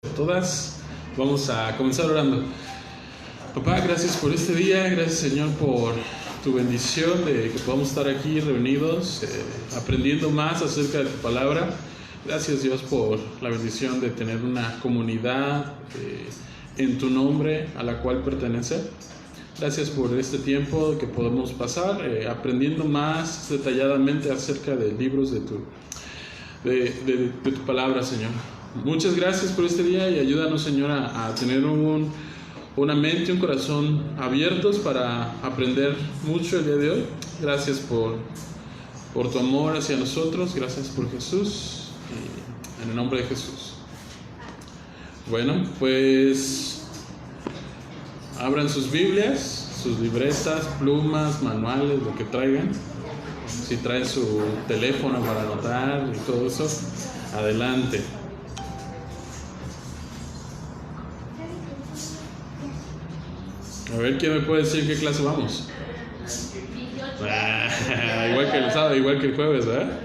Todas, vamos a comenzar orando. Papá, gracias por este día, gracias Señor por tu bendición de que podamos estar aquí reunidos, aprendiendo más acerca de tu palabra. Gracias Dios por la bendición de tener una comunidad en tu nombre a la cual pertenecer. Gracias por este tiempo que podemos pasar aprendiendo más detalladamente acerca de libros de tu palabra, Señor. Muchas gracias por este día y ayúdanos, Señor, a tener una mente y un corazón abiertos para aprender mucho el día de hoy. Gracias por tu amor hacia nosotros. Gracias por Jesús. Y en el nombre de Jesús. Bueno, pues abran sus Biblias, sus libretas, plumas, manuales, lo que traigan. Si traen su teléfono para anotar y todo eso, adelante. A ver, ¿quién me puede decir qué clase vamos? Igual que el sábado, igual que el jueves, ¿verdad?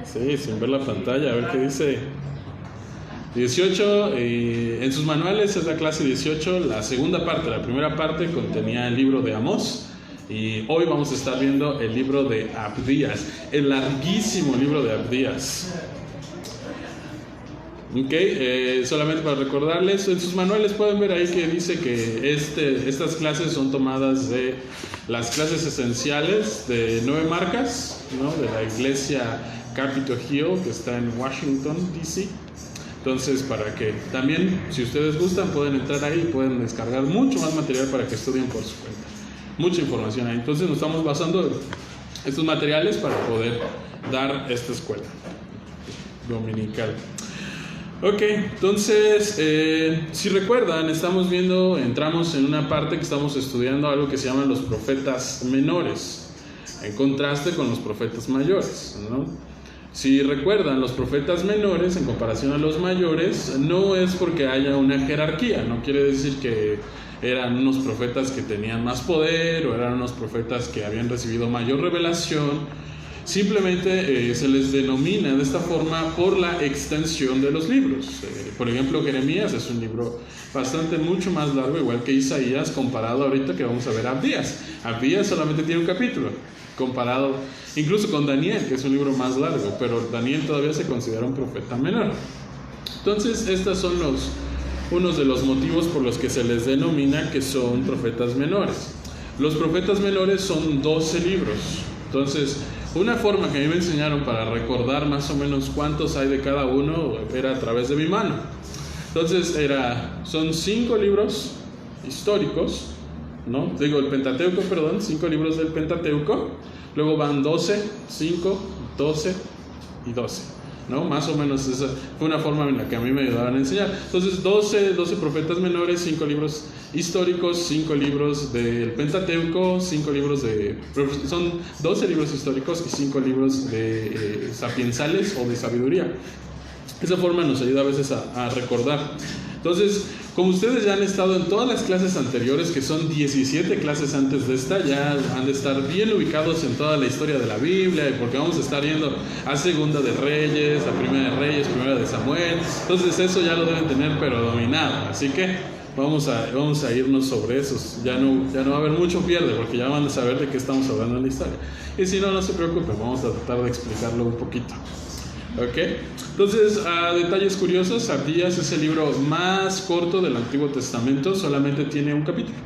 Sí, sin ver la pantalla, a ver qué dice. 18, en sus manuales es la clase 18, la segunda parte. La primera parte contenía el libro de Amós y hoy vamos a estar viendo el libro de Abdías, el larguísimo libro de Abdías. Solamente para recordarles, en sus manuales pueden ver ahí que dice que estas clases son tomadas de las clases esenciales de 9 marcas, ¿no? De la iglesia Capitol Hill, que está en Washington, D.C. Entonces, para que también, si ustedes gustan, pueden entrar ahí y pueden descargar mucho más material para que estudien por su cuenta. Mucha información ahí. Entonces, nos estamos basando en estos materiales para poder dar esta escuela dominical. Ok, entonces, si recuerdan, entramos en una parte que estamos estudiando algo que se llaman los profetas menores, en contraste con los profetas mayores, ¿no? Si recuerdan, los profetas menores, en comparación a los mayores, no es porque haya una jerarquía, no quiere decir que eran unos profetas que tenían más poder o eran unos profetas que habían recibido mayor revelación. Simplemente se les denomina de esta forma por la extensión de los libros. Por ejemplo, Jeremías es un libro mucho más largo, igual que Isaías, comparado ahorita que vamos a ver Abdías. Abdías solamente tiene un capítulo, comparado incluso con Daniel, que es un libro más largo, pero Daniel todavía se considera un profeta menor. Entonces, estos son unos de los motivos por los que se les denomina que son profetas menores. Los profetas menores son 12 libros. Entonces, una forma que a mí me enseñaron para recordar más o menos cuántos hay de cada uno era a través de mi mano. Entonces son 5 libros históricos, ¿no? El Pentateuco, 5 libros del Pentateuco. Luego van 12, 5, 12 y 12, ¿no? Más o menos esa fue una forma en la que a mí me ayudaron a enseñar. Entonces 12 profetas menores, 5 libros históricos, 5 libros del Pentateuco, son 12 libros históricos y 5 libros de sapiensales o de sabiduría. Esa forma nos ayuda a veces a recordar. Entonces, como ustedes ya han estado en todas las clases anteriores, que son 17 clases antes de esta, ya han de estar bien ubicados en toda la historia de la Biblia, porque vamos a estar yendo a Segunda de Reyes, a Primera de Reyes, Primera de Samuel. Entonces eso ya lo deben tener pero dominado, así que vamos a irnos sobre esos. Ya no va a haber mucho pierde, porque ya van a saber de qué estamos hablando en la historia. Y si no, no se preocupen, vamos a tratar de explicarlo un poquito. ¿Ok? Entonces, detalles curiosos, Abdías es el libro más corto del Antiguo Testamento, solamente tiene un capítulo.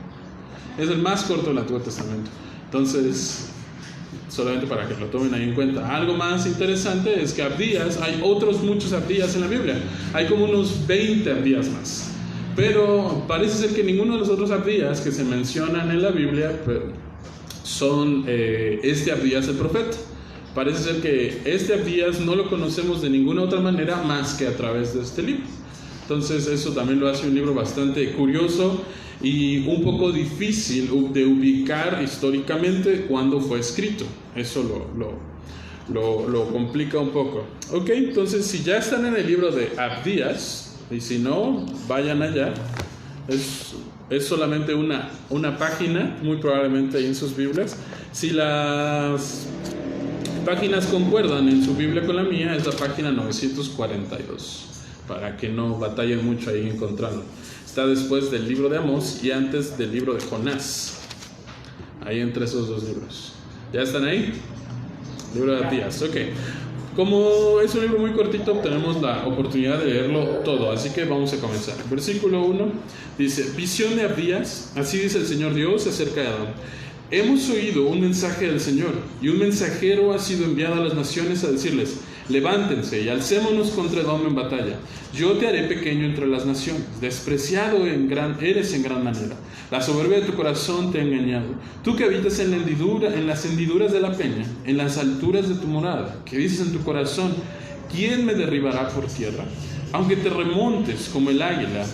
Es el más corto del Antiguo Testamento. Entonces, solamente para que lo tomen ahí en cuenta. Algo más interesante es que Abdías, hay muchos Abdías en la Biblia. Hay como unos 20 Abdías más. Pero parece ser que ninguno de los otros Abdías que se mencionan en la Biblia son Abdías el profeta. Parece ser que Abdías no lo conocemos de ninguna otra manera más que a través de este libro. Entonces eso también lo hace un libro bastante curioso y un poco difícil de ubicar históricamente cuándo fue escrito. Eso lo complica un poco. Ok, entonces si ya están en el libro de Abdías, y si no, vayan allá. Es solamente una página, muy probablemente ahí en sus Biblias. Si las páginas concuerdan en su Biblia con la mía, es la página 942. para que no batallen mucho ahí encontrarlo. Está después del libro de Amós y antes del libro de Jonás. Ahí entre esos dos libros. ¿Ya están ahí? Libro de Abdías, ok. Como es un libro muy cortito, tenemos la oportunidad de leerlo todo, así que vamos a comenzar. Versículo 1 dice: visión de Abdías, así dice el Señor Dios acerca de Adón. Hemos oído un mensaje del Señor, y un mensajero ha sido enviado a las naciones a decirles: levántense y alcémonos contra Edom en batalla. Yo te haré pequeño entre las naciones, despreciado eres en gran manera. La soberbia de tu corazón te ha engañado. Tú que habitas en las hendiduras de la peña, en las alturas de tu morada, que dices en tu corazón: ¿quién me derribará por tierra? Aunque te remontes como el águila,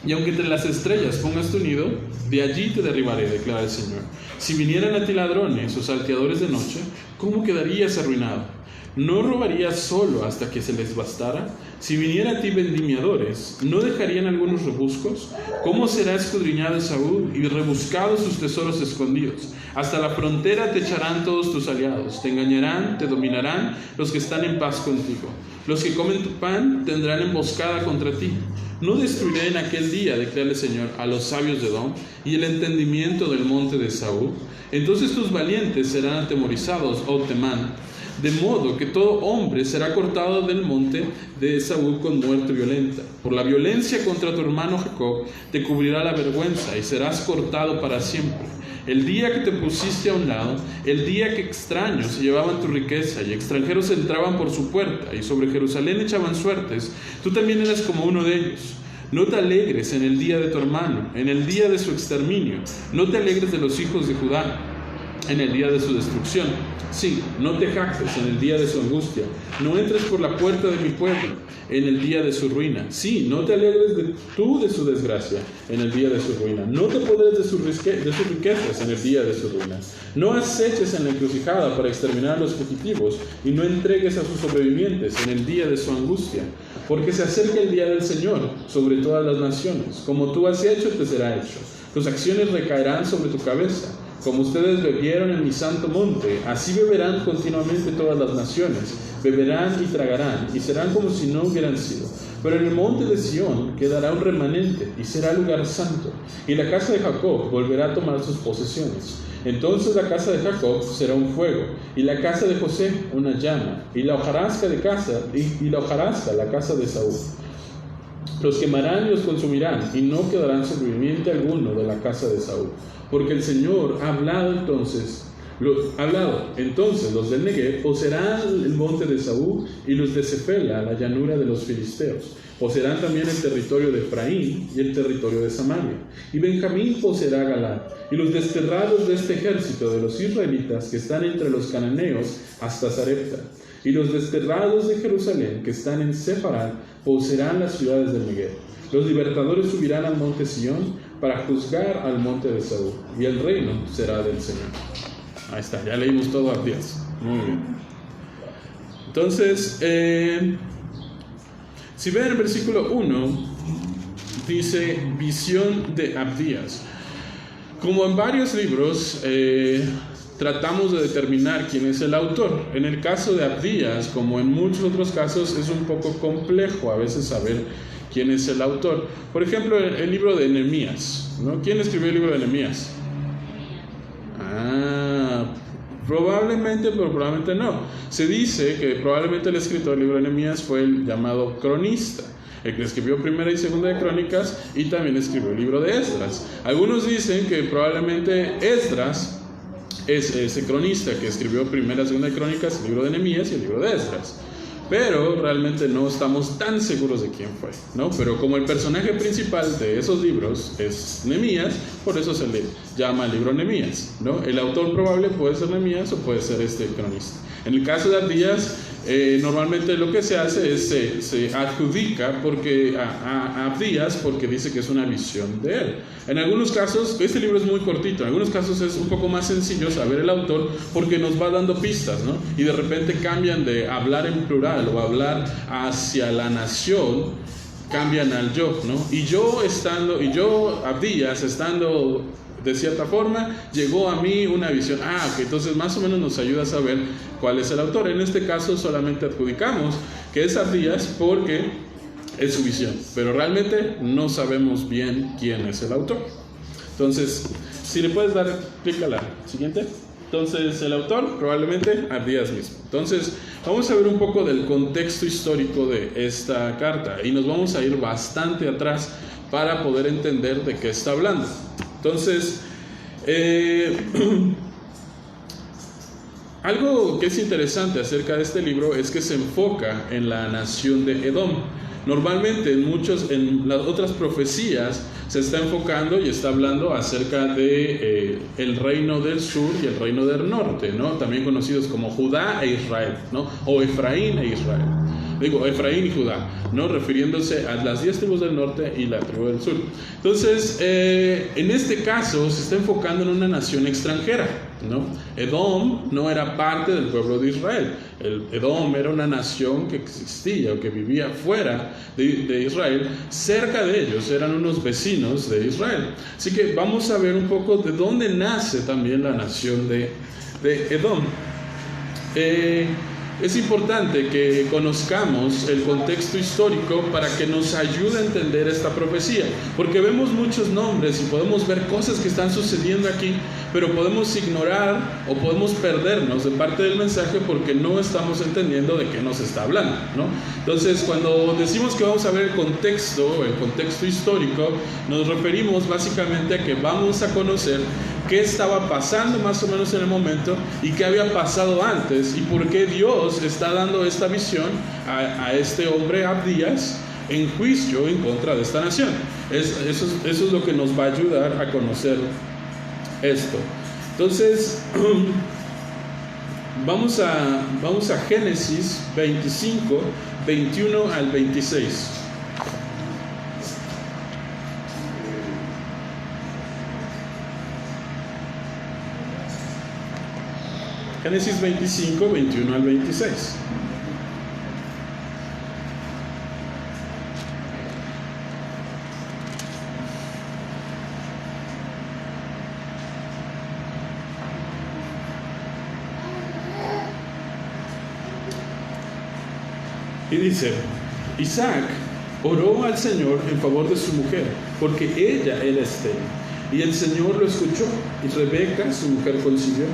y aunque entre las estrellas pongas tu nido, de allí te derribaré, declara el Señor. Si vinieran a ti ladrones o salteadores de noche, ¿cómo quedarías arruinado? ¿No robarías solo hasta que se les bastara? Si viniera a ti vendimiadores, ¿no dejarían algunos rebuscos? ¿Cómo será escudriñado Esaú y rebuscados sus tesoros escondidos? Hasta la frontera te echarán todos tus aliados, te engañarán, te dominarán los que están en paz contigo. Los que comen tu pan tendrán emboscada contra ti. No destruiré en aquel día, declara el Señor, a los sabios de Edom y el entendimiento del monte de Esaú. Entonces tus valientes serán atemorizados, oh Temán, de modo que todo hombre será cortado del monte de Esaú con muerte violenta. Por la violencia contra tu hermano Jacob te cubrirá la vergüenza y serás cortado para siempre. El día que te pusiste a un lado, el día que extraños se llevaban tu riqueza y extranjeros entraban por su puerta y sobre Jerusalén echaban suertes, tú también eras como uno de ellos. No te alegres en el día de tu hermano, en el día de su exterminio. No te alegres de los hijos de Judá, en el día de su destrucción. Sí, no te jactes en el día de su angustia. No entres por la puerta de mi pueblo en el día de su ruina. Sí, no te alegres de su desgracia en el día de su ruina. No te apoderes de sus riquezas en el día de su ruina. No aceches en la encrucijada para exterminar a los fugitivos y no entregues a sus sobrevivientes en el día de su angustia. Porque se acerca el día del Señor sobre todas las naciones. Como tú has hecho, te será hecho. Tus acciones recaerán sobre tu cabeza. Como ustedes bebieron en mi santo monte, así beberán continuamente todas las naciones. Beberán y tragarán, y serán como si no hubieran sido. Pero en el monte de Sión quedará un remanente, y será lugar santo. Y la casa de Jacob volverá a tomar sus posesiones. Entonces la casa de Jacob será un fuego, y la casa de José una llama, y la hojarasca la casa de Saúl. Los quemarán y los consumirán, y no quedarán sobreviviente alguno de la casa de Saúl. Porque el Señor ha hablado entonces los del Negev poseerán el monte de Saúl y los de Cefela, la llanura de los filisteos. Poseerán también el territorio de Efraín y el territorio de Samaria. Y Benjamín poseerá Galad. Y los desterrados de este ejército de los israelitas que están entre los cananeos hasta Sarepta. Y los desterrados de Jerusalén que están en Sefarad poseerán las ciudades del Negev. Los libertadores subirán al monte Sión para juzgar al monte de Saúl, y el reino será del Señor. Ahí está, ya leímos todo Abdías. Muy bien. Entonces, si ven el versículo 1, dice visión de Abdías. Como en varios libros, tratamos de determinar quién es el autor. En el caso de Abdías, como en muchos otros casos, es un poco complejo a veces saber quién es el autor. Por ejemplo, el libro de Nehemías, ¿no? ¿Quién escribió el libro de Nehemías? Probablemente, pero probablemente no. Se dice que probablemente el escritor del libro de Nehemías fue el llamado cronista, el que escribió Primera y Segunda de Crónicas y también escribió el libro de Esdras. Algunos dicen que probablemente Esdras es ese cronista que escribió Primera y Segunda de Crónicas, el libro de Nehemías y el libro de Esdras. Pero realmente no estamos tan seguros de quién fue, ¿no? Pero como el personaje principal de esos libros es Nehemías, por eso se le llama el libro Nehemías, ¿no? El autor probable puede ser Nehemías o puede ser este cronista. En el caso de Abdías, normalmente lo que se hace es se adjudica a Abdías porque dice que es una visión de él. En algunos casos, este libro es muy cortito, en algunos casos es un poco más sencillo saber el autor porque nos va dando pistas, ¿no? Y de repente cambian de hablar en plural o hablar hacia la nación, cambian al yo, ¿no? Abdías, estando de cierta forma, llegó a mí una visión. Ok, entonces más o menos nos ayuda a saber cuál es el autor. En este caso solamente adjudicamos que es Abdías porque es su visión, pero realmente no sabemos bien quién es el autor. Entonces, si le puedes dar clic a la siguiente. Entonces, el autor probablemente Abdías mismo. Entonces, vamos a ver un poco del contexto histórico de esta carta y nos vamos a ir bastante atrás para poder entender de qué está hablando. Entonces, algo que es interesante acerca de este libro es que se enfoca en la nación de Edom. Normalmente en las otras profecías se está enfocando y está hablando acerca de el reino del sur y el reino del norte, ¿no? También conocidos como Judá e Israel, ¿no? O Efraín e Israel. Digo, Efraín y Judá, ¿no? Refiriéndose a las 10 tribus del norte y la tribu del sur. Entonces, en este caso se está enfocando en una nación extranjera, ¿no? Edom no era parte del pueblo de Israel. Edom era una nación que existía o que vivía fuera de Israel. Cerca de ellos eran unos vecinos de Israel. Así que vamos a ver un poco de dónde nace también la nación de Edom. Es importante que conozcamos el contexto histórico para que nos ayude a entender esta profecía, porque vemos muchos nombres y podemos ver cosas que están sucediendo aquí, pero podemos ignorar o podemos perdernos de parte del mensaje porque no estamos entendiendo de qué nos está hablando, ¿no? Entonces, cuando decimos que vamos a ver el contexto histórico, nos referimos básicamente a que vamos a conocer qué estaba pasando más o menos en el momento y qué había pasado antes y por qué Dios está dando esta visión a este hombre Abdías en juicio en contra de esta nación. Eso es lo que nos va a ayudar a conocer esto. Entonces, vamos a Génesis 25, 21 al 26. Génesis 25, 21 al 26. Y dice, Isaac oró al Señor en favor de su mujer, porque ella era estéril. Y el Señor lo escuchó, y Rebeca, su mujer, concibió,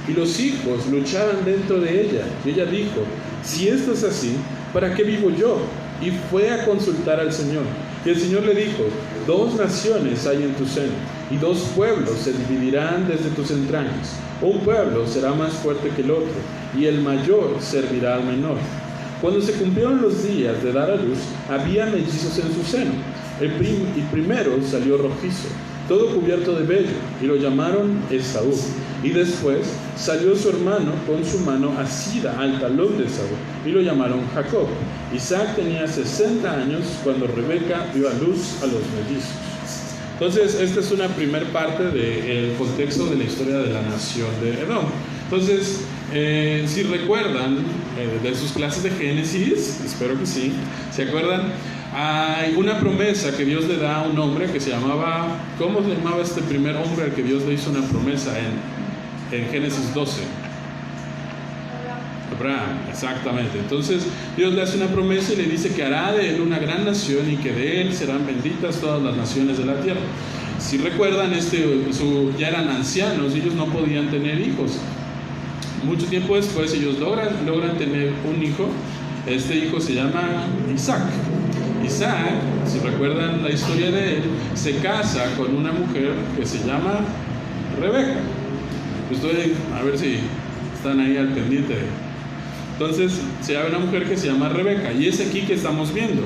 y los hijos luchaban dentro de ella. Y ella dijo, si esto es así, ¿para qué vivo yo? Y fue a consultar al Señor. Y el Señor le dijo, 2 naciones hay en tu seno, y 2 pueblos se dividirán desde tus entrañas. Un pueblo será más fuerte que el otro, y el mayor servirá al menor. Cuando se cumplieron los días de dar a luz, había mellizos en su seno. El primero salió rojizo, todo cubierto de vello, y lo llamaron Esaú. Y después salió su hermano con su mano asida al talón de Esaú, y lo llamaron Jacob. Isaac tenía 60 años cuando Rebeca dio a luz a los mellizos. Entonces, esta es una primer parte del contexto de la historia de la nación de Edom. Entonces, si recuerdan de sus clases de Génesis, espero que sí, ¿se acuerdan? Hay una promesa que Dios le da a un hombre que se llamaba, ¿cómo se llamaba este primer hombre al que Dios le hizo una promesa en Génesis 12? Abraham, exactamente. Entonces Dios le hace una promesa y le dice que hará de él una gran nación y que de él serán benditas todas las naciones de la tierra. Si recuerdan, ya eran ancianos y ellos no podían tener hijos. Mucho tiempo después ellos logran tener un hijo. Este hijo se llama Isaac. Isaac, si recuerdan la historia de él, se casa con una mujer que se llama Rebeca. Estoy a ver si están ahí al pendiente. Entonces se habla una mujer que se llama Rebeca, y es aquí que estamos viendo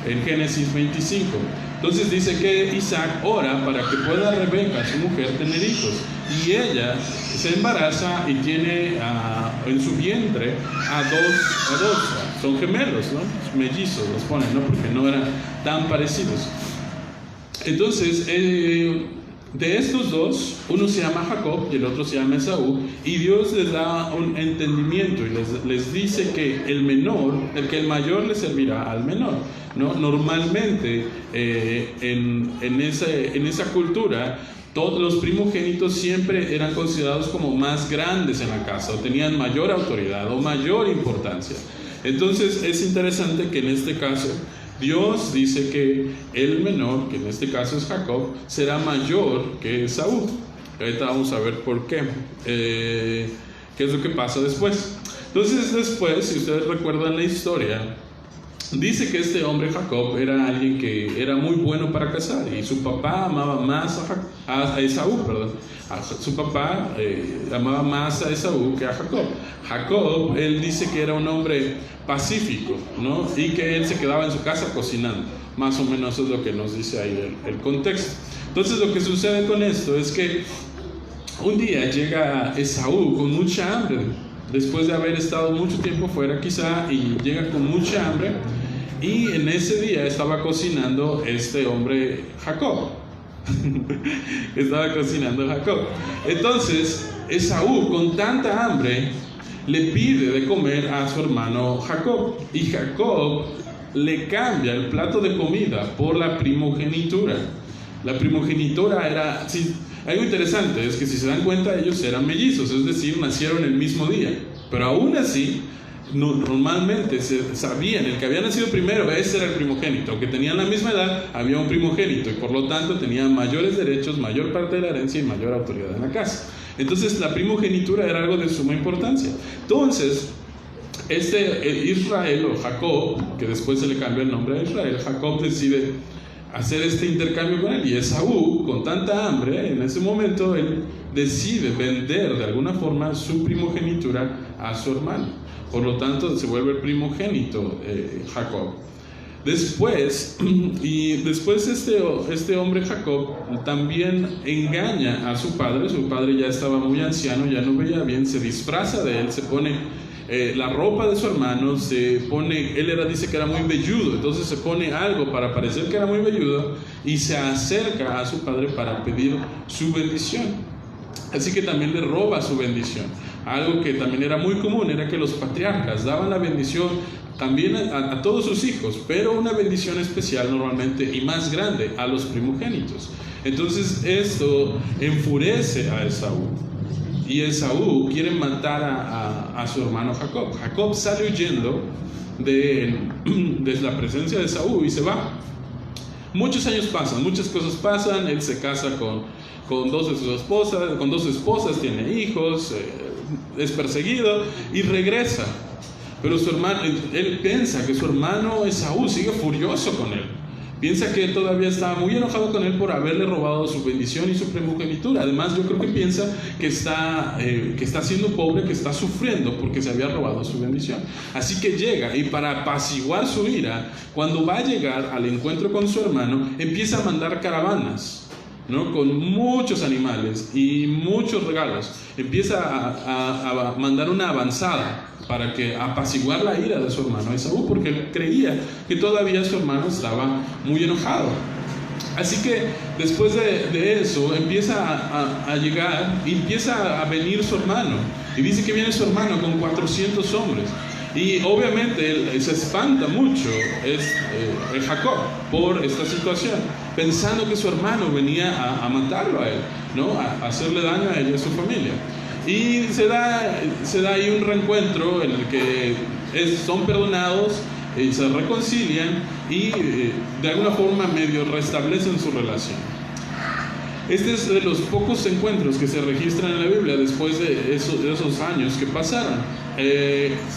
en Génesis 25. Entonces dice que Isaac ora para que pueda Rebeca, su mujer, tener hijos, y ella se embaraza y tiene en su vientre a dos, son gemelos, ¿no? Mellizos los ponen, ¿no? Porque no eran tan parecidos. Entonces, de estos dos, uno se llama Jacob y el otro se llama Esaú, y Dios les da un entendimiento y les dice que el mayor le servirá al menor, ¿no? Normalmente en esa cultura todos los primogénitos siempre eran considerados como más grandes en la casa, o tenían mayor autoridad o mayor importancia. Entonces es interesante que en este caso Dios dice que el menor, que en este caso es Jacob, será mayor que Esaú. Ahorita vamos a ver por qué. ¿Qué es lo que pasa después? Entonces después, si ustedes recuerdan la historia, dice que este hombre Jacob era alguien que era muy bueno para cazar y su papá amaba más a Esaú, perdón. Su papá amaba más a Esaú que a Jacob. Jacob, él dice que era un hombre pacífico, ¿no? Y que él se quedaba en su casa cocinando. Más o menos eso es lo que nos dice ahí el contexto. Entonces lo que sucede con esto es que un día llega Esaú con mucha hambre, después de haber estado mucho tiempo fuera quizá, y llega con mucha hambre, y en ese día estaba cocinando este hombre Jacob. Estaba cocinando Jacob. Entonces Esaú, con tanta hambre, le pide de comer a su hermano Jacob, y Jacob le cambia el plato de comida por la primogenitura. La primogenitura era... algo interesante es que, si se dan cuenta, ellos eran mellizos, es decir, nacieron el mismo día, pero aún así normalmente se sabían, el que había nacido primero, ese era el primogénito. Aunque tenían la misma edad, había un primogénito, y por lo tanto tenían mayores derechos, mayor parte de la herencia y mayor autoridad en la casa. Entonces la primogenitura era algo de suma importancia. Entonces Israel, o Jacob, que después se le cambió el nombre a Israel, Jacob decide hacer este intercambio con él, y Esaú, con tanta hambre, en ese momento él decide vender de alguna forma su primogenitura a su hermano. Por lo tanto se vuelve el primogénito Jacob. Después este hombre Jacob también engaña a su padre. Su padre ya estaba muy anciano, ya no veía bien, se disfraza de él, se pone la ropa de su hermano, dice que era muy velludo, entonces se pone algo para parecer que era muy velludo y se acerca a su padre para pedir su bendición. Así que también le roba su bendición. Algo que también era muy común era que los patriarcas daban la bendición también a todos sus hijos, pero una bendición especial normalmente y más grande a los primogénitos. Entonces esto enfurece a Esaú, y Esaú quiere matar a su hermano Jacob. Jacob sale huyendo de la presencia de Esaú y se va. Muchos años pasan, muchas cosas pasan. Él se casa con dos de sus esposas, con dos esposas, tiene hijos, es perseguido y regresa. Pero su hermano, él piensa que su hermano Esaú sigue furioso con él. Piensa que él todavía está muy enojado con él por haberle robado su bendición y su primogenitura. Además, yo creo que piensa que está siendo pobre, que está sufriendo porque se había robado su bendición. Así que llega, y para apaciguar su ira, cuando va a llegar al encuentro con su hermano, empieza a mandar caravanas, ¿no? Con muchos animales y muchos regalos. Empieza a mandar una avanzada para que apaciguar la ira de su hermano Esaú, porque él creía que todavía su hermano estaba muy enojado. Así que después de eso empieza a llegar, y empieza a venir su hermano, y dice que viene su hermano con 400 hombres, y obviamente él se espanta mucho, Jacob, por esta situación, pensando que su hermano venía a matarlo a él, ¿no? A hacerle daño a él y a su familia. Y se da ahí un reencuentro en el que son perdonados y se reconcilian, y de alguna forma medio restablecen su relación. Este es de los pocos encuentros que se registran en la Biblia después de esos años que pasaron.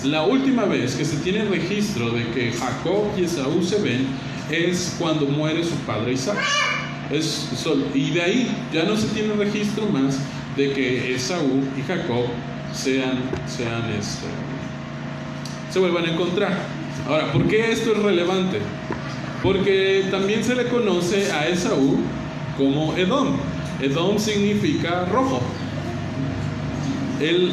La última vez que se tiene registro de que Jacob y Esaú se ven es cuando muere su padre Isaac. Y de ahí ya no se tiene registro más de que Esaú y Jacob se vuelvan a encontrar. Ahora, ¿por qué esto es relevante? Porque también se le conoce a Esaú como Edom. Edom significa rojo. El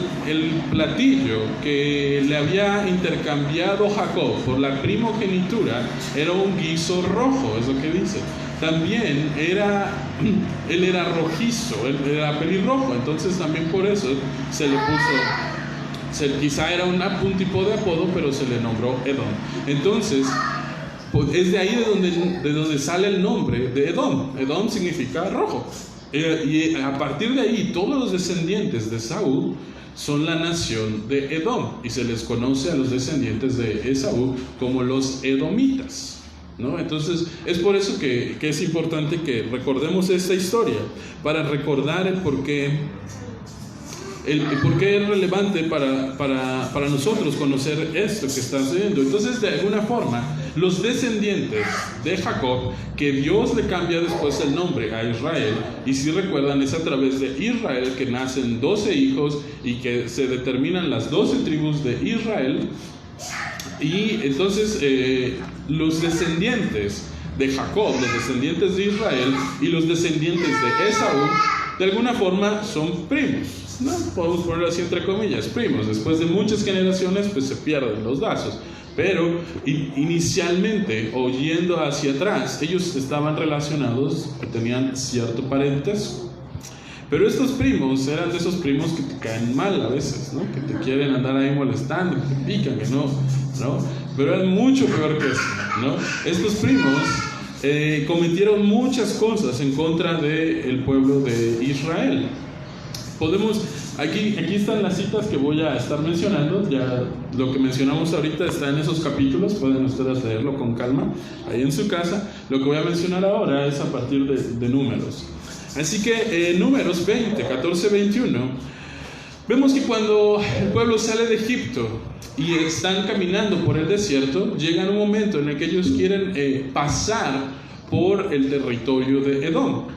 platillo que le había intercambiado Jacob por la primogenitura era un guiso rojo, es lo que dice. También él era rojizo, él era pelirrojo, entonces también por eso se le puso, quizá era un tipo de apodo, pero se le nombró Edom. Entonces, pues es de ahí de donde sale el nombre de Edom. Edom significa rojo. Y a partir de ahí, todos los descendientes de Esaú son la nación de Edom, y se les conoce a los descendientes de Esaú como los edomitas. ¿no? Entonces, es por eso que es importante que recordemos esta historia, para recordar el por qué es relevante para nosotros conocer esto que está sucediendo. Entonces, de alguna forma, los descendientes de Jacob, que Dios le cambia después el nombre a Israel, y si recuerdan, es a través de Israel que nacen 12 hijos y que se determinan las 12 tribus de Israel. Y entonces los descendientes de Jacob, los descendientes de Israel y los descendientes de Esaú, de alguna forma son primos, ¿no? Podemos ponerlo así entre comillas, primos. Después de muchas generaciones pues se pierden los lazos, pero inicialmente, o yendo hacia atrás, ellos estaban relacionados, tenían cierto parentesco. Pero estos primos eran de esos primos que te caen mal a veces, ¿no? Que te quieren andar ahí molestando, que te pican, que no. Pero eran mucho peor que eso, ¿no? Estos primos cometieron muchas cosas en contra del pueblo de Israel. Aquí están las citas que voy a estar mencionando. Ya lo que mencionamos ahorita está en esos capítulos, pueden ustedes leerlo con calma ahí en su casa. Lo que voy a mencionar ahora es a partir de Números. Así que Números 20, 14, 21, vemos que cuando el pueblo sale de Egipto y están caminando por el desierto, llega un momento en el que ellos quieren pasar por el territorio de Edom.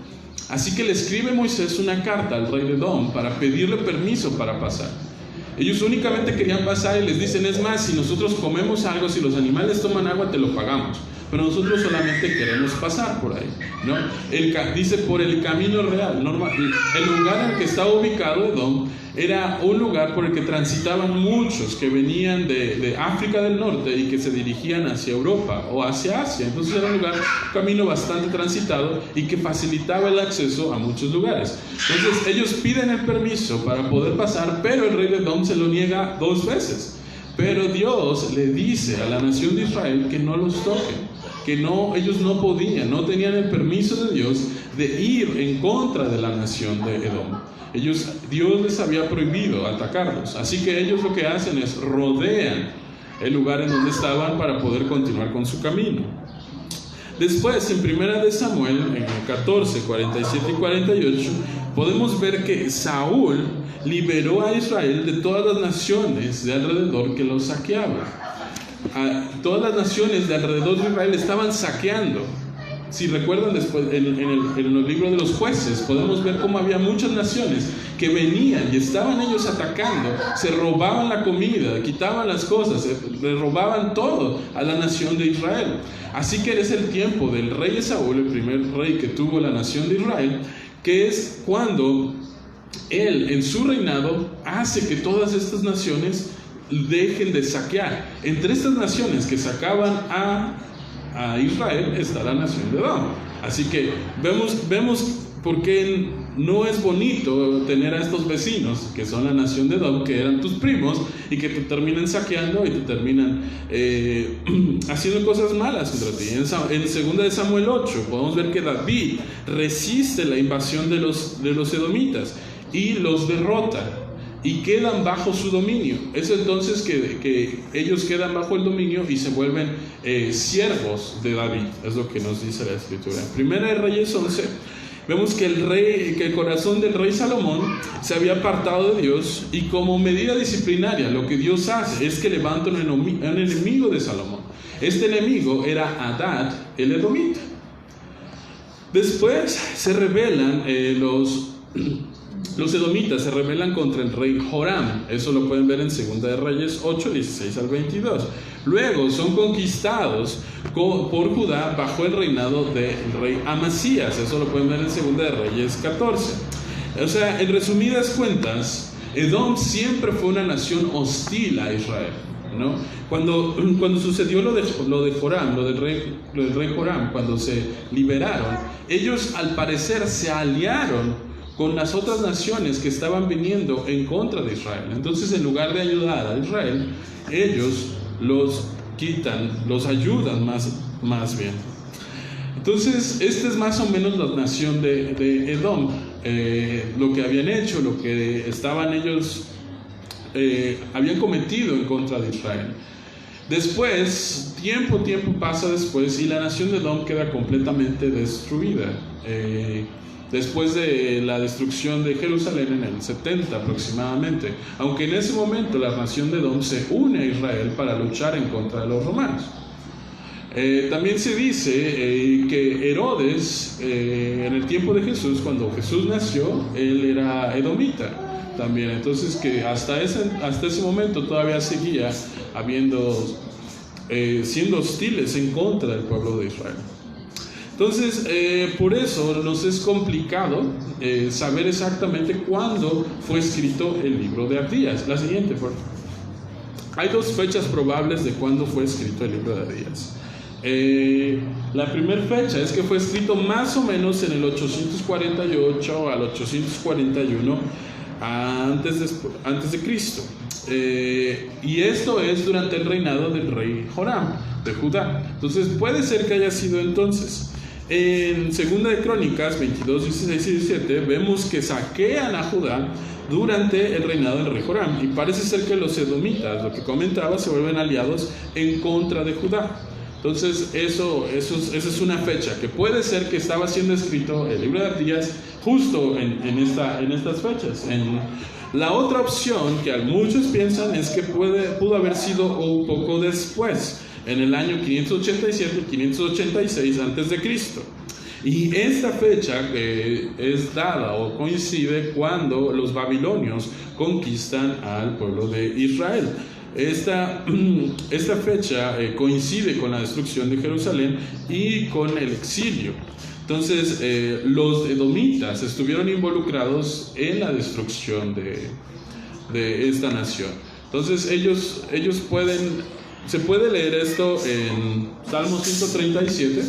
Así que le escribe Moisés una carta al rey de Edom para pedirle permiso para pasar. Ellos únicamente querían pasar y les dicen, es más, si nosotros comemos algo, si los animales toman agua, te lo pagamos. Pero nosotros solamente queremos pasar por ahí, ¿no? Dice por el camino real. El lugar en el que estaba ubicado Edom era un lugar por el que transitaban muchos que venían de África del Norte y que se dirigían hacia Europa o hacia Asia. Entonces era un camino bastante transitado y que facilitaba el acceso a muchos lugares. Entonces ellos piden el permiso para poder pasar, pero el rey de Edom se lo niega 2 veces. Pero Dios le dice a la nación de Israel que no los toquen, que ellos no podían, no tenían el permiso de Dios de ir en contra de la nación de Edom. Dios les había prohibido atacarlos, así que ellos lo que hacen es rodean el lugar en donde estaban para poder continuar con su camino. Después, en 1 de Samuel, en 14, 47 y 48, podemos ver que Saúl liberó a Israel de todas las naciones de alrededor que los saqueaban. Todas las naciones de alrededor de Israel estaban saqueando. Si recuerdan, después en los libros de los jueces podemos ver cómo había muchas naciones que venían y estaban ellos atacando, se robaban la comida, quitaban las cosas, le robaban todo a la nación de Israel. Así que es el tiempo del rey Saúl, el primer rey que tuvo la nación de Israel, que es cuando él en su reinado hace que todas estas naciones dejen de saquear. Entre estas naciones que sacaban a Israel está la nación de Edom. Así que vemos por qué no es bonito tener a estos vecinos que son la nación de Edom, que eran tus primos, y que te terminan saqueando y te terminan haciendo cosas malas contra ti. En 2 de Samuel 8 podemos ver que David resiste la invasión de los edomitas y los derrota y quedan bajo su dominio. Es entonces que ellos quedan bajo el dominio y se vuelven siervos de David. Es lo que nos dice la escritura. Primera de Reyes 11 vemos que el corazón del rey Salomón se había apartado de Dios, y como medida disciplinaria lo que Dios hace es que levanta un enemigo de Salomón. Este enemigo era Hadad el edomita. Después se rebelan los edomitas se rebelan contra el rey Joram. Eso lo pueden ver en 2 de Reyes 8, 16 al 22. Luego son conquistados por Judá bajo el reinado del rey Amasías. Eso lo pueden ver en 2 de Reyes 14. O sea, en resumidas cuentas, Edom siempre fue una nación hostil a Israel, ¿no? Cuando sucedió lo de Joram, lo del rey Joram, cuando se liberaron, ellos al parecer se aliaron con las otras naciones que estaban viniendo en contra de Israel. Entonces, en lugar de ayudar a Israel, ellos los quitan, los ayudan más bien. Entonces, esta es más o menos la nación de Edom, lo que habían hecho, lo que estaban ellos habían cometido en contra de Israel. Después, tiempo pasa después y la nación de Edom queda completamente destruida. Después de la destrucción de Jerusalén en el 70 aproximadamente, aunque en ese momento la nación de Edom se une a Israel para luchar en contra de los romanos. También se dice que Herodes, en el tiempo de Jesús, cuando Jesús nació, él era edomita también. Entonces que hasta ese momento todavía seguía siendo hostiles en contra del pueblo de Israel. Entonces, por eso nos es complicado saber exactamente cuándo fue escrito el libro de Abdías. La siguiente, por favor. Hay dos fechas probables de cuándo fue escrito el libro de Abdías. La primera fecha es que fue escrito más o menos en el 848 al 841 antes de Cristo. Y esto es durante el reinado del rey Joram de Judá. Entonces puede ser que haya sido entonces. En Segunda de Crónicas 22, 16 y 17 vemos que saquean a Judá durante el reinado del rey Joram, y parece ser que los edomitas, lo que comentaba, se vuelven aliados en contra de Judá. Entonces esa es una fecha que puede ser que estaba siendo escrito el libro de Abdías justo en estas fechas. La otra opción que muchos piensan es que pudo haber sido un poco después, en el año 587 y 586 antes de Cristo. Y esta fecha es dada o coincide cuando los babilonios conquistan al pueblo de Israel. Esta fecha coincide con la destrucción de Jerusalén y con el exilio. Entonces los edomitas estuvieron involucrados en la destrucción de esta nación. Entonces se puede leer esto en Salmo 137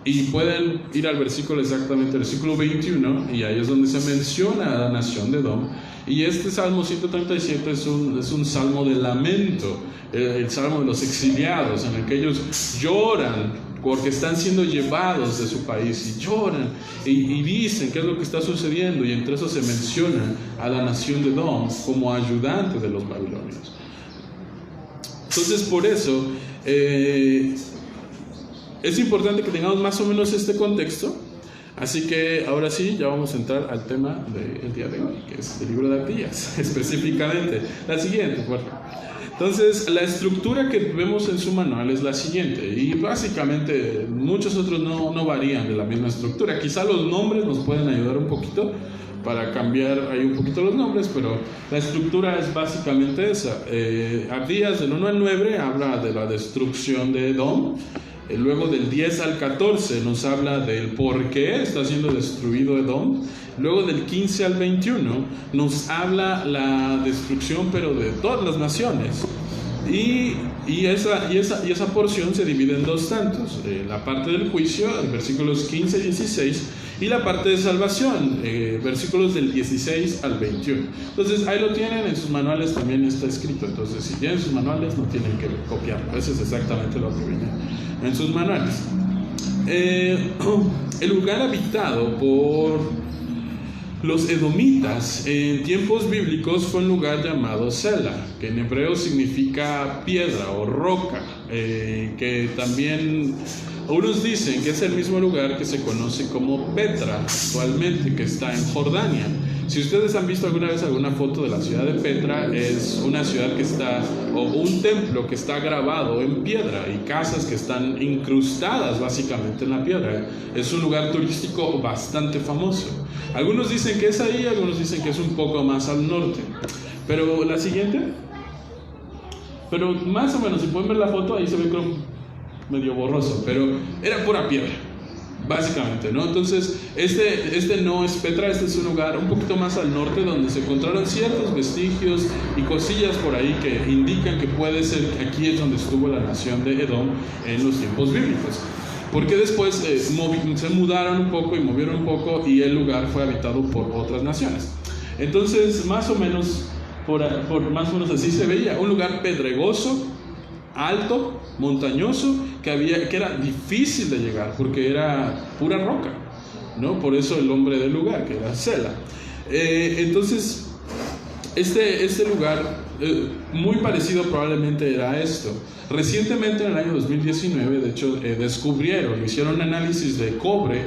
y pueden ir al versículo exactamente, el versículo 21, y ahí es donde se menciona a la nación de Edom. Y este Salmo 137 es un salmo de lamento, el salmo de los exiliados, en el que ellos lloran porque están siendo llevados de su país, y lloran y dicen qué es lo que está sucediendo, y entre eso se menciona a la nación de Edom como ayudante de los babilonios. Entonces, por eso es importante que tengamos más o menos este contexto. Así que ahora sí, ya vamos a entrar al tema del día de hoy, que es el libro de Abdías, específicamente. La siguiente, por favor. Entonces, la estructura que vemos en su manual es la siguiente, y básicamente muchos otros no varían de la misma estructura. Quizá los nombres nos pueden ayudar un poquito para cambiar ahí un poquito los nombres, pero la estructura es básicamente esa. Abdías del 1 al 9 habla de la destrucción de Edom. Luego del 10 al 14 nos habla del por qué está siendo destruido Edom. Luego del 15 al 21 nos habla la destrucción, pero de todas las naciones. Y esa porción se divide en dos tantos: la parte del juicio, versículos 15 y 16, y la parte de salvación, versículos del 16 al 21. Entonces ahí lo tienen, en sus manuales también está escrito. Entonces si tienen sus manuales no tienen que copiarlo, eso es exactamente lo que viene en sus manuales. El lugar habitado por los edomitas en tiempos bíblicos fue un lugar llamado Sela, que en hebreo significa piedra o roca, que también unos dicen que es el mismo lugar que se conoce como Petra actualmente, que está en Jordania. Si ustedes han visto alguna vez alguna foto de la ciudad de Petra, es una ciudad que está, o un templo que está grabado en piedra, y casas que están incrustadas básicamente en la piedra. Es un lugar turístico bastante famoso. Algunos dicen que es ahí, algunos dicen que es un poco más al norte. Pero la siguiente, pero más o menos, si pueden ver la foto, ahí se ve como medio borroso, pero era pura piedra, básicamente, ¿no? Entonces, este no es Petra, este es un lugar un poquito más al norte, donde se encontraron ciertos vestigios y cosillas por ahí que indican que puede ser que aquí es donde estuvo la nación de Edom en los tiempos bíblicos. Porque después se mudaron un poco y movieron un poco, y el lugar fue habitado por otras naciones. Entonces, más o menos, por más o menos así se veía, un lugar pedregoso, alto, montañoso, que era difícil de llegar porque era pura roca, ¿no? Por eso el nombre del lugar, que era Sela. Entonces, Este lugar, muy parecido probablemente era esto. Recientemente, en el año 2019, de hecho, hicieron un análisis de cobre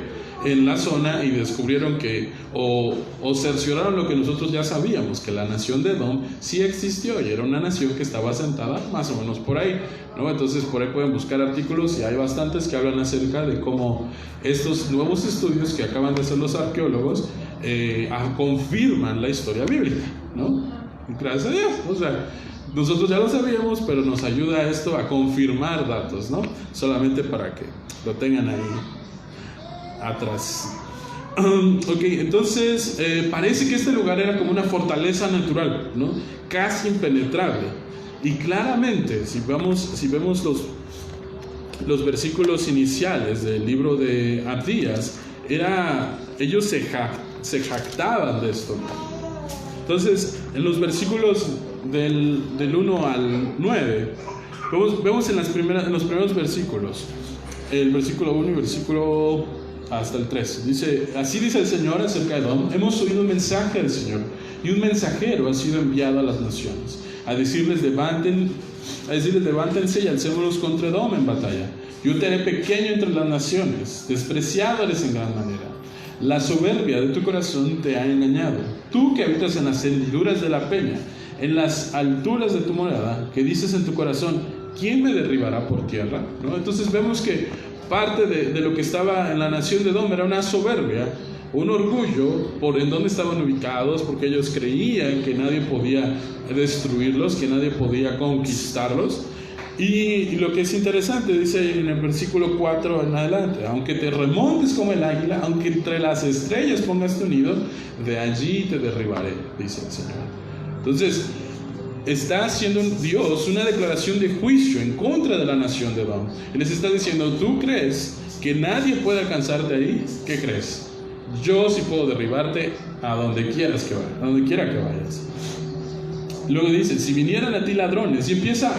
en la zona y descubrieron que, o cercioraron lo que nosotros ya sabíamos, que la nación de Edom sí existió y era una nación que estaba asentada más o menos por ahí, ¿no? Entonces por ahí pueden buscar artículos y hay bastantes que hablan acerca de cómo estos nuevos estudios que acaban de hacer los arqueólogos confirman la historia bíblica, ¿no? Gracias a Dios. O sea, nosotros ya lo sabíamos, pero nos ayuda esto a confirmar datos, ¿no? Solamente para que lo tengan ahí atrás. Ok, entonces parece que este lugar era como una fortaleza natural, ¿no? Casi impenetrable. Y claramente, si vemos los versículos iniciales del libro de Abdías, ellos se jactaban de esto. Entonces, en los versículos del 1 al 9, vemos en los primeros versículos, el versículo 1 y versículo hasta el 3. Dice, así dice el Señor acerca de Edom: hemos oído un mensaje del Señor, y un mensajero ha sido enviado a las naciones, a decirles levántense y alcémonos contra Edom en batalla. Yo te haré pequeño entre las naciones, despreciado eres en gran manera. La soberbia de tu corazón te ha engañado. Tú que habitas en las hendiduras de la peña, en las alturas de tu morada, que dices en tu corazón, ¿quién me derribará por tierra? ¿No? Entonces vemos que parte de lo que estaba en la nación de Edom era una soberbia, un orgullo por en dónde estaban ubicados, porque ellos creían que nadie podía destruirlos, que nadie podía conquistarlos. Y lo que es interesante, dice en el versículo 4 en adelante: aunque te remontes como el águila, aunque entre las estrellas pongas tu nido, de allí te derribaré, dice el Señor. Entonces, está haciendo Dios una declaración de juicio en contra de la nación de Edom. Y les está diciendo: ¿tú crees que nadie puede alcanzarte ahí? ¿Qué crees? Yo sí puedo derribarte a donde quieras que vayas, a donde quiera que vayas. Luego dice: si vinieran a ti ladrones, y empieza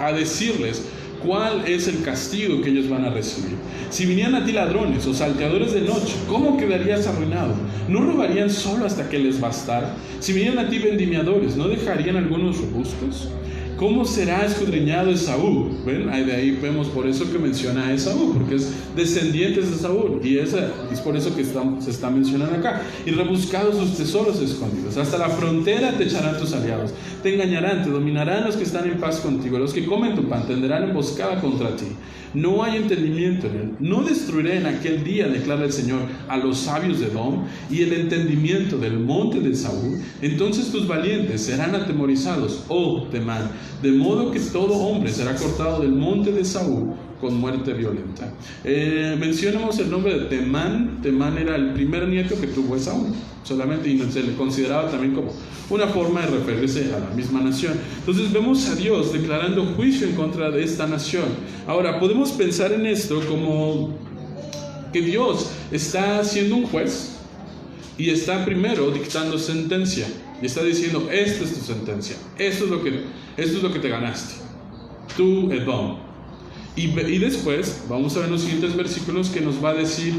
a decirles cuál es el castigo que ellos van a recibir. Si vinieran a ti ladrones o salteadores de noche, ¿cómo quedarías arruinado? ¿No robarían solo hasta que les bastara? Si vinieran a ti vendimiadores, ¿no dejarían algunos robustos? ¿Cómo será escudriñado Esaú? ¿Ven? De ahí vemos por eso que menciona a Esaú, porque es descendiente de Esaú, y es por eso que se está mencionando acá. Y rebuscados sus tesoros escondidos, hasta la frontera te echarán tus aliados, te engañarán, te dominarán los que están en paz contigo, los que comen tu pan tenderán emboscada contra ti. No hay entendimiento en él. No destruiré en aquel día, declara el Señor, a los sabios de Edom y el entendimiento del monte de Saúl. Entonces tus valientes serán atemorizados, oh Temán, de modo que todo hombre será cortado del monte de Saúl con muerte violenta. Mencionamos el nombre de Temán. Temán era el primer nieto que tuvo Esaú, solamente, y se le consideraba también como una forma de referirse a la misma nación. Entonces vemos a Dios declarando juicio en contra de esta nación. Ahora, podemos pensar en esto como que Dios está siendo un juez y está primero dictando sentencia, y está diciendo: esta es tu sentencia, esto es lo que te ganaste, tú, Edom. Y después vamos a ver los siguientes versículos que nos va a decir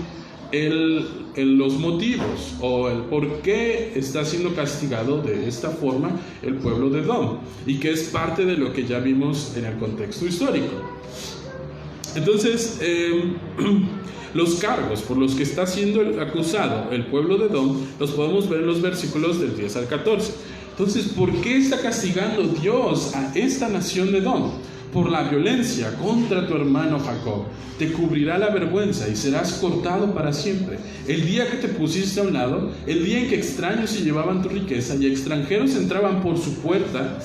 los motivos o el por qué está siendo castigado de esta forma el pueblo de Edom, y que es parte de lo que ya vimos en el contexto histórico. Entonces, los cargos por los que está siendo acusado el pueblo de Edom los podemos ver en los versículos del 10 al 14. Entonces, ¿por qué está castigando Dios a esta nación de Edom? Por la violencia contra tu hermano Jacob. Te cubrirá la vergüenza y serás cortado para siempre. El día que te pusiste a un lado, el día en que extraños se llevaban tu riqueza y extranjeros entraban por su puerta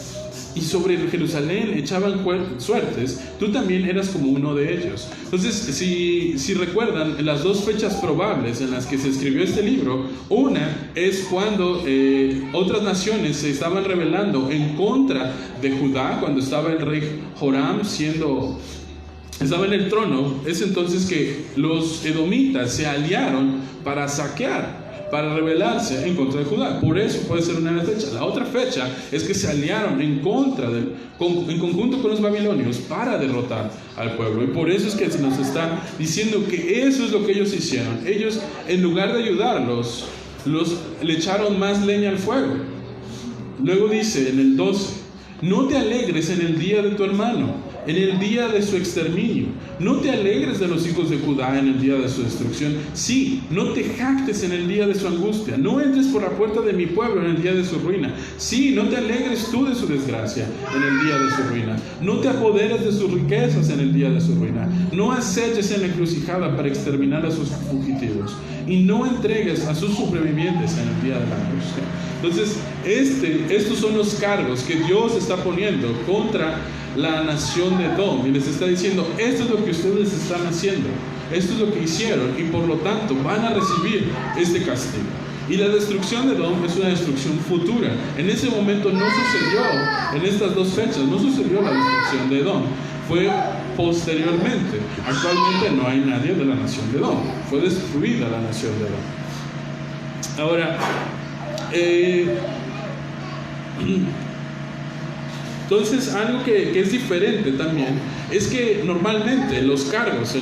y sobre Jerusalén echaban suertes, tú también eras como uno de ellos. Entonces, si recuerdan, las dos fechas probables en las que se escribió este libro, una es cuando otras naciones se estaban rebelando en contra de Judá, cuando estaba el rey Joram estaba en el trono. Es entonces que los edomitas se aliaron para saquear, para rebelarse en contra de Judá. Por eso puede ser una fecha. La otra fecha es que se aliaron en conjunto con los babilonios para derrotar al pueblo. Y por eso es que se nos está diciendo que eso es lo que ellos hicieron. Ellos, en lugar de ayudarlos, le echaron más leña al fuego. Luego dice en el 12, no te alegres en el día de tu hermano, en el día de su exterminio. No te alegres de los hijos de Judá en el día de su destrucción. Sí, no te jactes en el día de su angustia. No entres por la puerta de mi pueblo en el día de su ruina. Sí, no te alegres tú de su desgracia en el día de su ruina. No te apoderes de sus riquezas en el día de su ruina. No aceches en la encrucijada para exterminar a sus fugitivos. Y no entregues a sus sobrevivientes en el día de la angustia. Entonces, estos son los cargos que Dios está poniendo contra la nación de Edom, y les está diciendo: esto es lo que ustedes están haciendo, esto es lo que hicieron, y por lo tanto van a recibir este castigo. Y la destrucción de Edom es una destrucción futura. En ese momento no sucedió, en estas dos fechas no sucedió la destrucción de Edom, fue posteriormente. Actualmente no hay nadie de la nación de Edom, fue destruida la nación de Edom. Ahora, entonces, algo que es diferente también es que normalmente los cargos,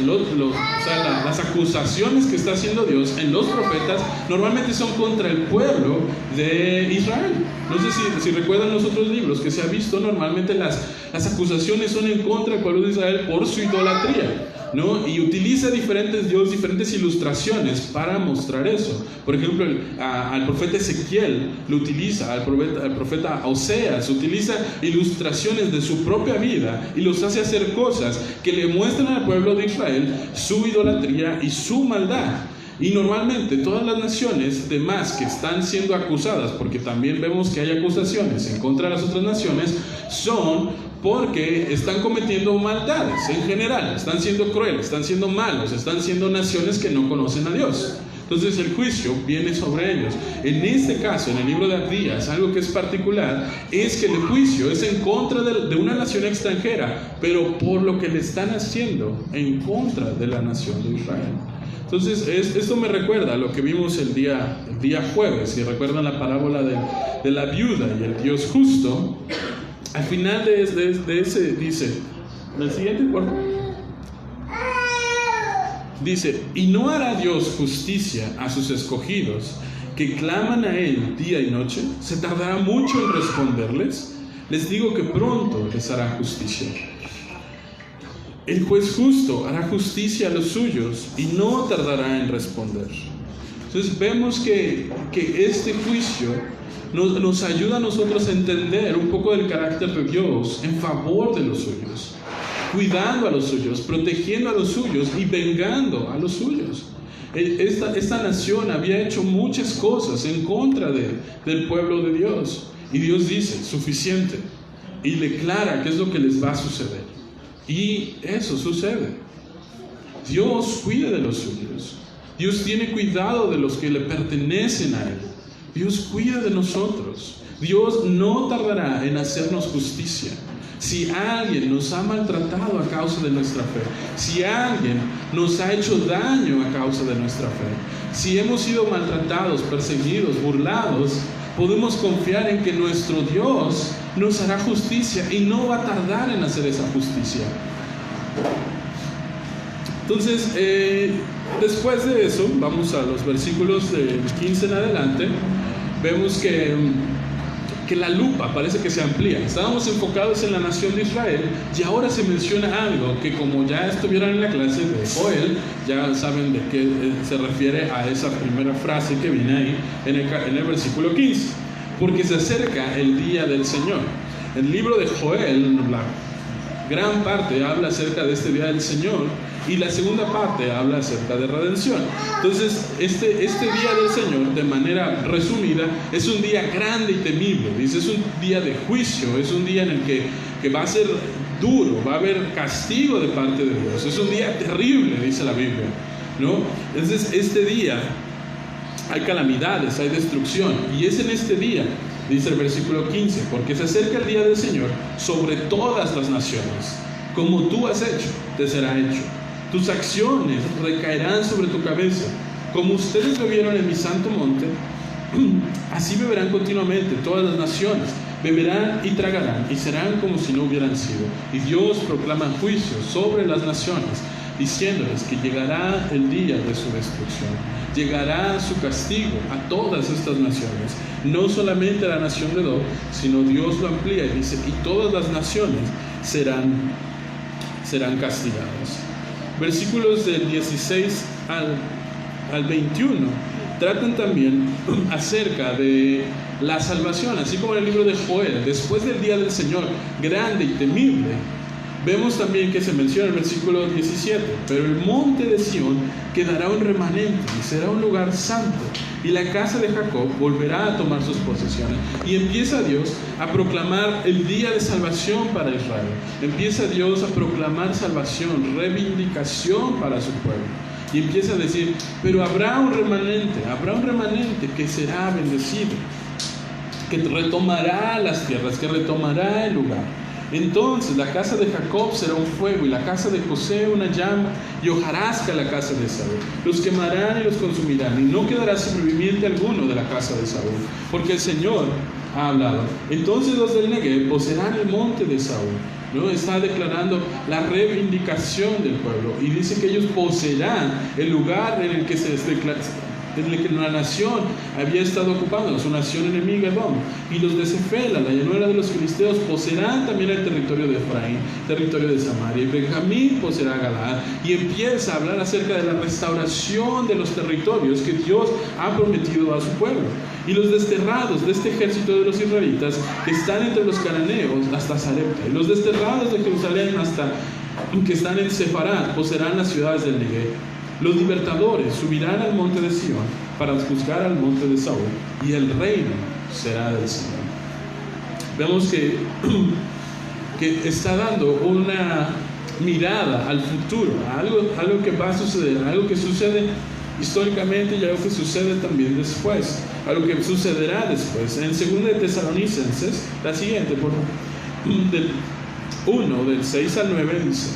las acusaciones que está haciendo Dios en los profetas, normalmente son contra el pueblo de Israel. No sé si recuerdan los otros libros que se ha visto, normalmente las acusaciones son en contra del pueblo de Israel por su idolatría, ¿no? Y utiliza diferentes ilustraciones para mostrar eso. Por ejemplo, al profeta Ezequiel lo utiliza, al profeta Oseas utiliza ilustraciones de su propia vida y los hace hacer cosas que le muestran al pueblo de Israel su idolatría y su maldad. Y normalmente todas las naciones demás que están siendo acusadas, porque también vemos que hay acusaciones en contra de las otras naciones, son porque están cometiendo maldades en general, están siendo crueles, están siendo malos, están siendo naciones que no conocen a Dios. Entonces el juicio viene sobre ellos. En este caso, en el libro de Abdías, algo que es particular es que el juicio es en contra de una nación extranjera, pero por lo que le están haciendo en contra de la nación de Israel. Entonces esto me recuerda a lo que vimos el día jueves. Si recuerdan la parábola de la viuda y el Dios justo, al final de ese dice, el siguiente, por favor. Dice: y no hará Dios justicia a sus escogidos, que claman a Él día y noche. ¿Se tardará mucho en responderles? Les digo que pronto les hará justicia. El juez justo hará justicia a los suyos y no tardará en responder. Entonces vemos que este juicio nos ayuda a nosotros a entender un poco del carácter de Dios en favor de los suyos, cuidando a los suyos, protegiendo a los suyos y vengando a los suyos. Esta nación había hecho muchas cosas en contra del pueblo de Dios, y Dios dice: suficiente, y declara qué es lo que les va a suceder. Y eso sucede. Dios cuida de los suyos. Dios tiene cuidado de los que le pertenecen a Él. Dios cuida de nosotros. Dios no tardará en hacernos justicia. Si alguien nos ha maltratado a causa de nuestra fe, si alguien nos ha hecho daño a causa de nuestra fe, si hemos sido maltratados, perseguidos, burlados, podemos confiar en que nuestro Dios nos hará justicia y no va a tardar en hacer esa justicia. Entonces, después de eso, vamos a los versículos del 15 en adelante. Vemos que la lupa parece que se amplía. Estábamos enfocados en la nación de Israel y ahora se menciona algo que, como ya estuvieron en la clase de Joel, ya saben de qué se refiere a esa primera frase que viene ahí en el versículo 15. Porque se acerca el día del Señor. El libro de Joel, la gran parte habla acerca de este día del Señor, y la segunda parte habla acerca de redención. Entonces este día del Señor, de manera resumida, es un día grande y temible. Dice, es un día de juicio, es un día en el que va a ser duro, va a haber castigo de parte de Dios. Es un día terrible, dice la Biblia, ¿no? Entonces este día hay calamidades, hay destrucción, y es en este día, dice el versículo 15, porque se acerca el día del Señor sobre todas las naciones. Como tú has hecho, te será hecho. Tus acciones recaerán sobre tu cabeza. Como ustedes bebieron en mi santo monte, así beberán continuamente todas las naciones. Beberán y tragarán y serán como si no hubieran sido. Y Dios proclama juicio sobre las naciones. diciéndoles que llegará el día de su destrucción. Llegará su castigo a todas estas naciones, no solamente a la nación de Edom, sino Dios lo amplía y dice, y todas las naciones serán castigadas. Versículos del 16 al 21 tratan también acerca de la salvación, así como en el libro de Joel, después del día del Señor, grande y temible. Vemos también que se menciona en el versículo 17, pero el monte de Sión quedará un remanente y será un lugar santo, y la casa de Jacob volverá a tomar sus posesiones. Y empieza Dios a proclamar el día de salvación para Israel. Empieza Dios a proclamar salvación, reivindicación para su pueblo. Y empieza a decir, pero habrá un remanente que será bendecido, que retomará las tierras, que retomará el lugar. Entonces la casa de Jacob será un fuego, y la casa de José una llama, y hojarasca la casa de Saúl. Los quemarán y los consumirán, y no quedará sobreviviente alguno de la casa de Saúl, porque el Señor ha hablado. Entonces los del Negev poseerán el monte de Saúl. ¿No? Está declarando la reivindicación del pueblo, y dice que ellos poseerán el lugar en el que la nación había estado ocupando, su nación enemiga Edom. Y los de Cefela, la llanura de los filisteos, poseerán también el territorio de Efraín, territorio de Samaria, y Benjamín poseerá Galaad. Y empieza a hablar acerca de la restauración de los territorios que Dios ha prometido a su pueblo. Y los desterrados de este ejército de los israelitas que están entre los cananeos hasta Sarepta, y los desterrados de Jerusalén hasta que están en Sefarad, poseerán las ciudades del Negev. Los libertadores subirán al monte de Sión para juzgar al monte de Saúl, y el reino será del Señor. Vemos que está dando una mirada al futuro, a algo que va a suceder, algo que sucede históricamente y algo que sucede también después, algo que sucederá después. En 2 de Tesalonicenses, la siguiente, del 1, del 6 al 9, dice,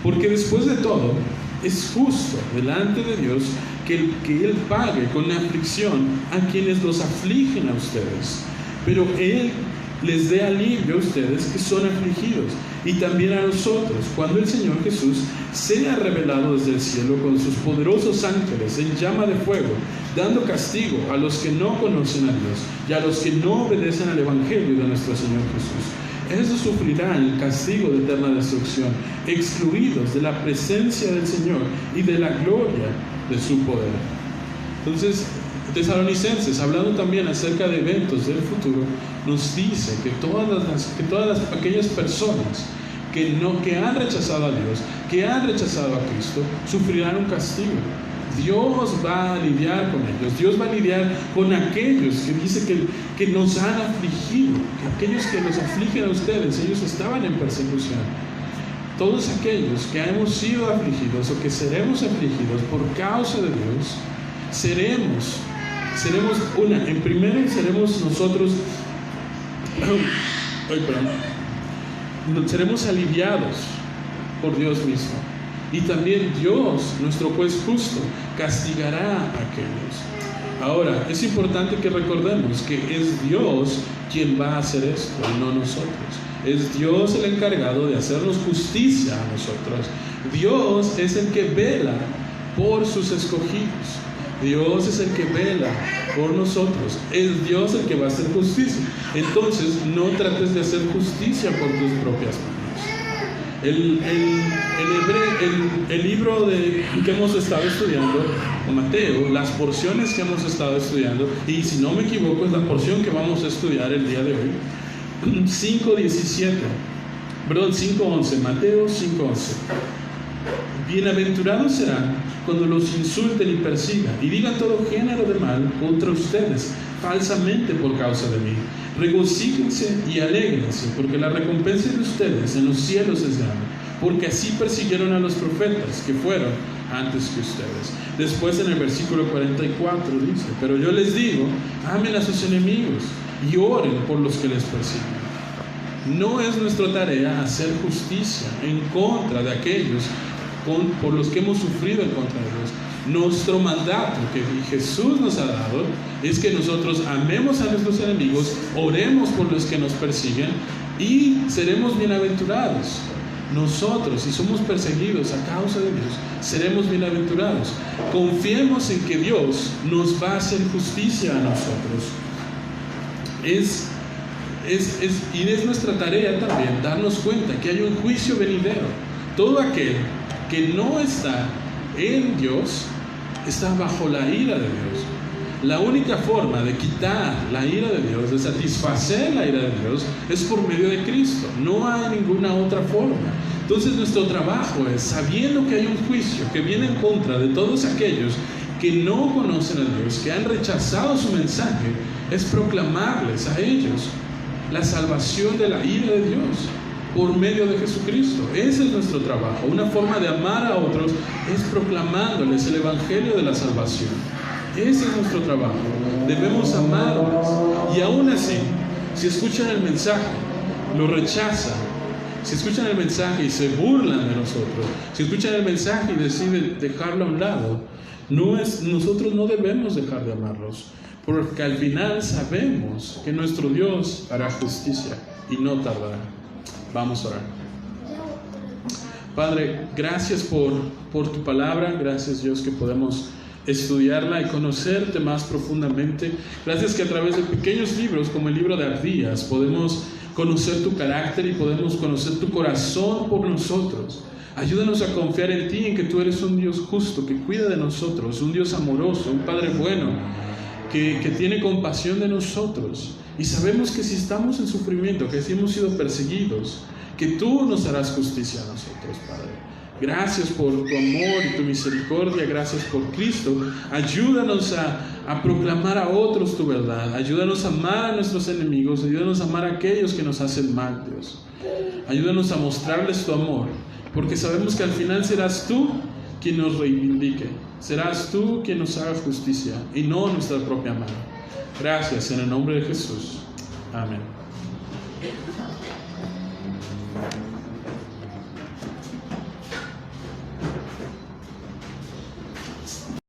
porque después de todo, es justo delante de Dios que Él pague con aflicción a quienes los afligen a ustedes, pero Él les dé alivio a ustedes que son afligidos, y también a nosotros, cuando el Señor Jesús sea revelado desde el cielo con sus poderosos ángeles en llama de fuego, dando castigo a los que no conocen a Dios y a los que no obedecen al Evangelio de nuestro Señor Jesús. Esos sufrirán el castigo de eterna destrucción, excluidos de la presencia del Señor y de la gloria de su poder. Entonces, Tesalonicenses, hablando también acerca de eventos del futuro, nos dice que todas aquellas personas que han rechazado a Dios, que han rechazado a Cristo, sufrirán un castigo. Dios va a lidiar con ellos. Dios va a lidiar con aquellos que dice que nos han afligido, que aquellos que los afligen a ustedes, ellos estaban en persecución. Todos aquellos que hemos sido afligidos o que seremos afligidos por causa de Dios, seremos nosotros seremos aliviados por Dios mismo. Y también Dios, nuestro juez justo, castigará a aquellos. Ahora, es importante que recordemos que es Dios quien va a hacer esto, y no nosotros. Es Dios el encargado de hacernos justicia a nosotros. Dios es el que vela por sus escogidos. Dios es el que vela por nosotros. Es Dios el que va a hacer justicia. Entonces, no trates de hacer justicia por tus propias manos. El libro que hemos estado estudiando, Mateo, las porciones que hemos estado estudiando, y si no me equivoco es la porción que vamos a estudiar el día de hoy, 5:11, Mateo 5:11. Bienaventurados serán cuando los insulten y persigan y digan todo género de mal contra ustedes falsamente por causa de mí. Regocíjense y alégrense, porque la recompensa de ustedes en los cielos es grande, porque así persiguieron a los profetas que fueron antes que ustedes. Después en el versículo 44 dice, pero yo les digo, amen a sus enemigos y oren por los que les persiguen. No es nuestra tarea hacer justicia en contra de aquellos por los que hemos sufrido en contra de Dios. Nuestro mandato que Jesús nos ha dado es que nosotros amemos a nuestros enemigos, oremos por los que nos persiguen y seremos bienaventurados. nosotros, si somos perseguidos a causa de Dios, seremos bienaventurados. Confiemos en que Dios nos va a hacer justicia a nosotros. Y es nuestra tarea también darnos cuenta que hay un juicio venidero. Todo aquel que no está en Dios está bajo la ira de Dios. La única forma de quitar la ira de Dios, de satisfacer la ira de Dios, es por medio de Cristo. No hay ninguna otra forma. Entonces nuestro trabajo es, sabiendo que hay un juicio que viene en contra de todos aquellos que no conocen a Dios, que han rechazado su mensaje, es proclamarles a ellos la salvación de la ira de Dios por medio de Jesucristo. Ese es nuestro trabajo. Una forma de amar a otros es proclamándoles el evangelio de la salvación. Ese es nuestro trabajo. Debemos amarles. Y aún así, si escuchan el mensaje, lo rechazan. Si escuchan el mensaje y se burlan de nosotros, si escuchan el mensaje y deciden dejarlo a un lado, nosotros no debemos dejar de amarlos, porque al final sabemos que nuestro Dios hará justicia y no tardará. Vamos a orar. Padre, gracias por tu palabra. Gracias, Dios, que podemos estudiarla y conocerte más profundamente. Gracias que a través de pequeños libros como el libro de Abdías podemos conocer tu carácter y podemos conocer tu corazón por nosotros. Ayúdanos a confiar en ti, en que tú eres un Dios justo, que cuida de nosotros, un Dios amoroso, un Padre bueno, que tiene compasión de nosotros. Y sabemos que si estamos en sufrimiento, que si hemos sido perseguidos, que tú nos harás justicia a nosotros, Padre. Gracias por tu amor y tu misericordia. Gracias por Cristo. Ayúdanos a proclamar a otros tu verdad. Ayúdanos a amar a nuestros enemigos. Ayúdanos a amar a aquellos que nos hacen mal, Dios. Ayúdanos a mostrarles tu amor, porque sabemos que al final serás tú quien nos reivindique. Serás tú quien nos haga justicia y no nuestra propia mano. Gracias en el nombre de Jesús. Amén.